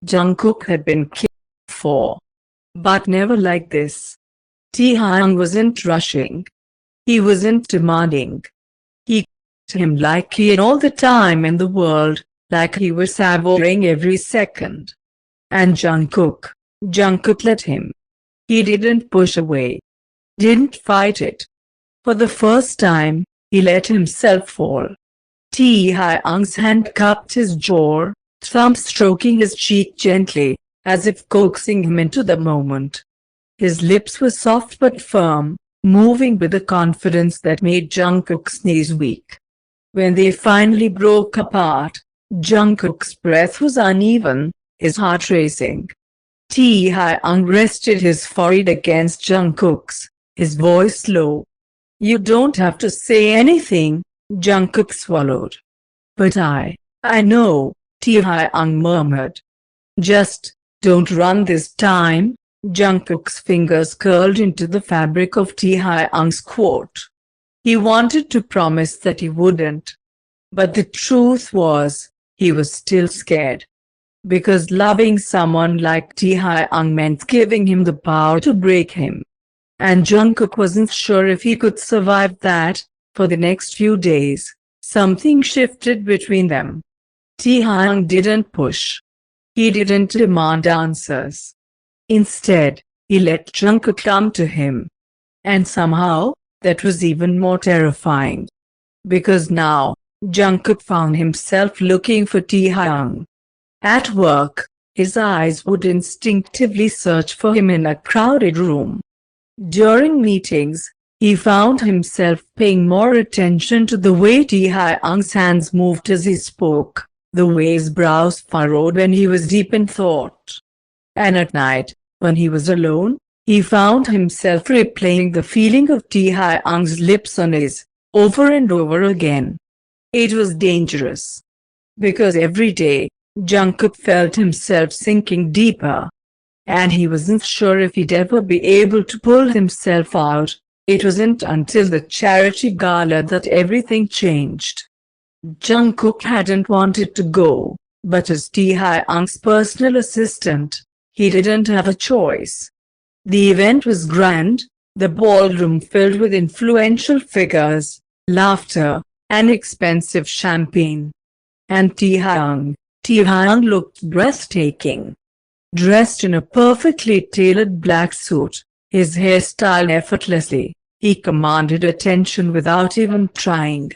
Jungkook had been killed before, but never like this. Taehyung wasn't rushing. He wasn't demanding. He kissed him like he had all the time in the world, like he was savoring every second. And Jungkook let him. He didn't push away. Didn't fight it. For the first time, he let himself fall. Taehyung's hand cupped his jaw, thumb stroking his cheek gently, as if coaxing him into the moment. His lips were soft but firm, moving with a confidence that made Jungkook's knees weak. When they finally broke apart, Jungkook's breath was uneven, his heart racing. Taehyung rested his forehead against Jungkook's, his voice low. "You don't have to say anything," Jungkook swallowed. "But I know," Taehyung murmured. "Just don't run this time." Jungkook's fingers curled into the fabric of Taehyung's coat. He wanted to promise that he wouldn't. But the truth was, he was still scared. Because loving someone like Taehyung meant giving him the power to break him. And Jungkook wasn't sure if he could survive that. For the next few days, something shifted between them. Taehyung didn't push. He didn't demand answers. Instead, he let Jungkook come to him. And somehow, that was even more terrifying. Because now, Jungkook found himself looking for Taehyung. At work, his eyes would instinctively search for him in a crowded room. During meetings, he found himself paying more attention to the way Taehyung's hands moved as he spoke, the way his brows furrowed when he was deep in thought. And at night, when he was alone, he found himself replaying the feeling of Taehyung's lips on his, over and over again. It was dangerous. Because every day, Jungkook felt himself sinking deeper. And he wasn't sure if he'd ever be able to pull himself out. It wasn't until the charity gala that everything changed. Jungkook hadn't wanted to go, but as Taehyung's personal assistant, he didn't have a choice. The event was grand, the ballroom filled with influential figures, laughter, and expensive champagne. And Taehyung looked breathtaking. Dressed in a perfectly tailored black suit, his hairstyle effortlessly, he commanded attention without even trying.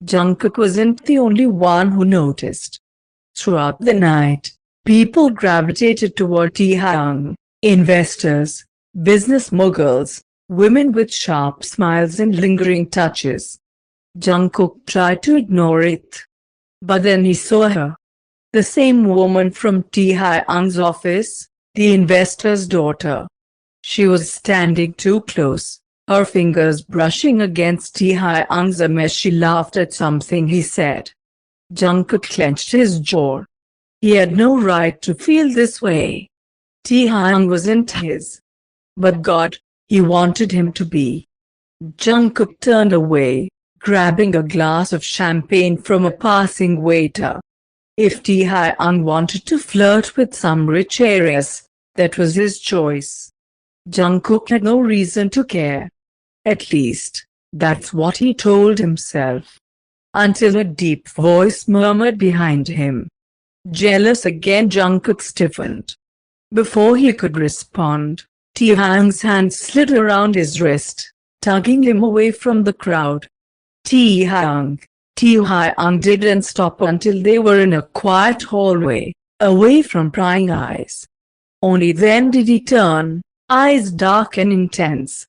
Jungkook wasn't the only one who noticed. Throughout the night, people gravitated toward Taehyung, investors, business moguls, women with sharp smiles and lingering touches. Jungkook tried to ignore it. But then he saw her. The same woman from Taehyung's office, the investor's daughter. She was standing too close, her fingers brushing against Taehyung's arm as she laughed at something he said. Jungkook clenched his jaw. He had no right to feel this way. Taehyung wasn't his. But God, he wanted him to be. Jungkook turned away, grabbing a glass of champagne from a passing waiter. If Taehyung wanted to flirt with some rich heiress, that was his choice. Jungkook had no reason to care. At least, that's what he told himself. Until a deep voice murmured behind him. Jealous again, Jungkook stiffened. Before he could respond, Taehyung's hand slid around his wrist, tugging him away from the crowd. Taehyung didn't stop until they were in a quiet hallway, away from prying eyes. Only then did he turn, eyes dark and intense.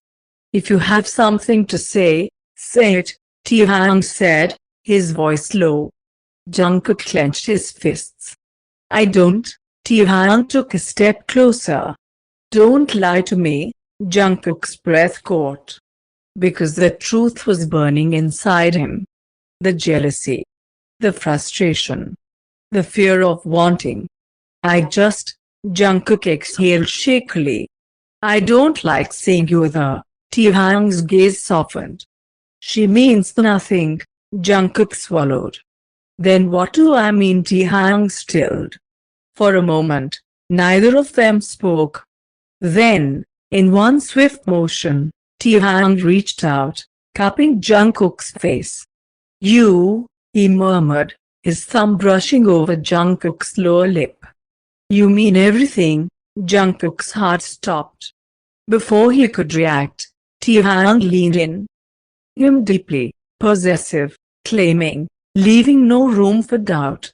"If you have something to say, say it," Taehyung said, his voice low. Jungkook clenched his fists. "I don't." Taehyung took a step closer. "Don't lie to me." Jungkook's breath caught. Because the truth was burning inside him. The jealousy. The frustration. The fear of wanting. Jungkook exhaled shakily. "I don't like seeing you with her." Taehyung's gaze softened. "She means nothing." Jungkook swallowed. "Then what do I mean?" Taehyung stilled. For a moment, neither of them spoke. Then, in one swift motion, Taehyung reached out, cupping Jungkook's face. "You," he murmured, his thumb brushing over Jungkook's lower lip. "You mean everything." Jungkook's heart stopped. Before he could react, Taehyung leaned in him deeply, possessive, claiming, leaving no room for doubt.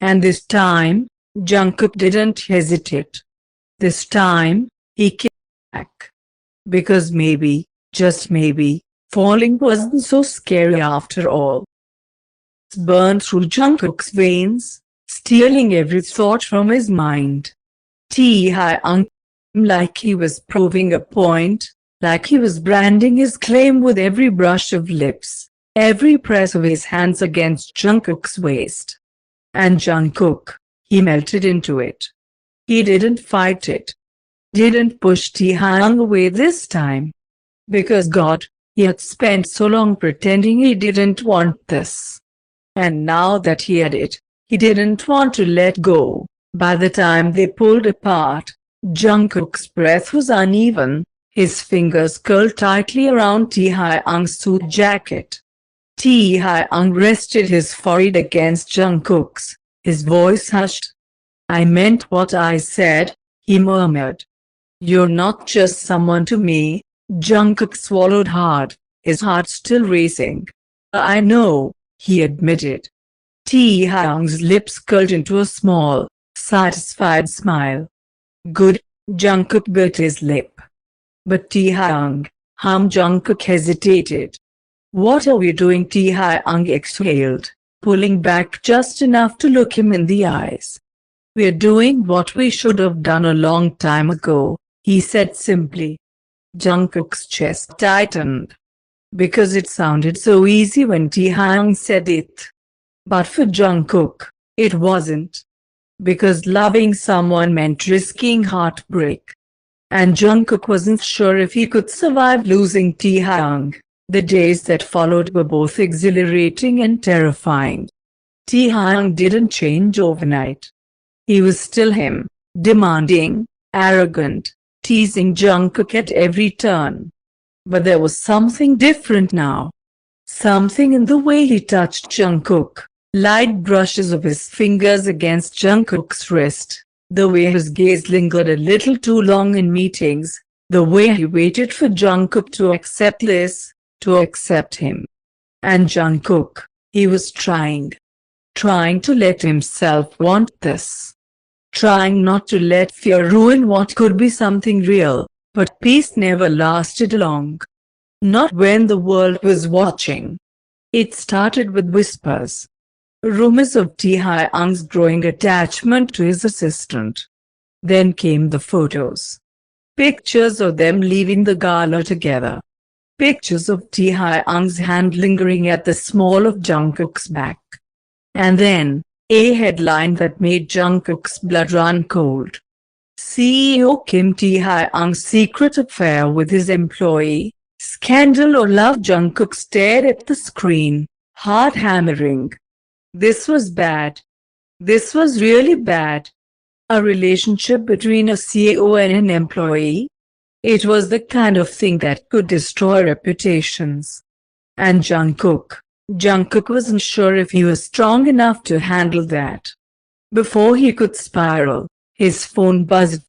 And this time, Jungkook didn't hesitate. This time, he came back. Because maybe, just maybe, falling wasn't so scary after all. It burned through Jungkook's veins, stealing every thought from his mind. Taehyung, like he was proving a point, like he was branding his claim with every brush of lips, every press of his hands against Jungkook's waist. And Jungkook, he melted into it. He didn't fight it. Didn't push Taehyung away this time. Because God, he had spent so long pretending he didn't want this. And now that he had it, he didn't want to let go. By the time they pulled apart, Jungkook's breath was uneven, his fingers curled tightly around Taehyung's suit jacket. Taehyung rested his forehead against Jungkook's, his voice hushed. "I meant what I said," he murmured. "You're not just someone to me." Jungkook swallowed hard, his heart still racing. "I know," he admitted. Taehyung's lips curled into a small, satisfied smile. "Good." Jungkook bit his lip. "But Taehyung," Jungkook hesitated. "What are we doing?" Taehyung exhaled, pulling back just enough to look him in the eyes. "We're doing what we should have done a long time ago," he said simply. Jungkook's chest tightened. Because it sounded so easy when Taehyung said it. But for Jungkook, it wasn't. Because loving someone meant risking heartbreak. And Jungkook wasn't sure if he could survive losing Taehyung. The days that followed were both exhilarating and terrifying. Taehyung didn't change overnight. He was still him, demanding, arrogant, teasing Jungkook at every turn. But there was something different now. Something in the way he touched Jungkook, light brushes of his fingers against Jungkook's wrist, the way his gaze lingered a little too long in meetings, the way he waited for Jungkook to accept this, to accept him. And Jungkook, he was trying to let himself want this. Trying not to let fear ruin what could be something real, but peace never lasted long. Not when the world was watching. It started with whispers. Rumors of Taehyung's growing attachment to his assistant. Then came the photos. Pictures of them leaving the gala together. Pictures of Taehyung's hand lingering at the small of Jungkook's back. And then, a headline that made Jungkook's blood run cold. CEO Kim Taehyung's secret affair with his employee, scandal or love. Jungkook stared at the screen, heart hammering. This was bad. This was really bad. A relationship between a CEO and an employee? It was the kind of thing that could destroy reputations. And Jungkook wasn't sure if he was strong enough to handle that. Before he could spiral, his phone buzzed.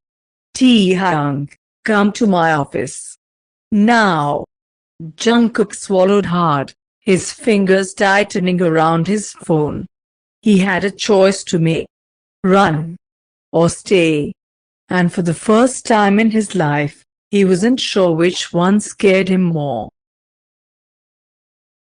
"Taehyung, come to my office. Now." Jungkook swallowed hard, his fingers tightening around his phone. He had a choice to make. Run. Or stay. And for the first time in his life, he wasn't sure which one scared him more.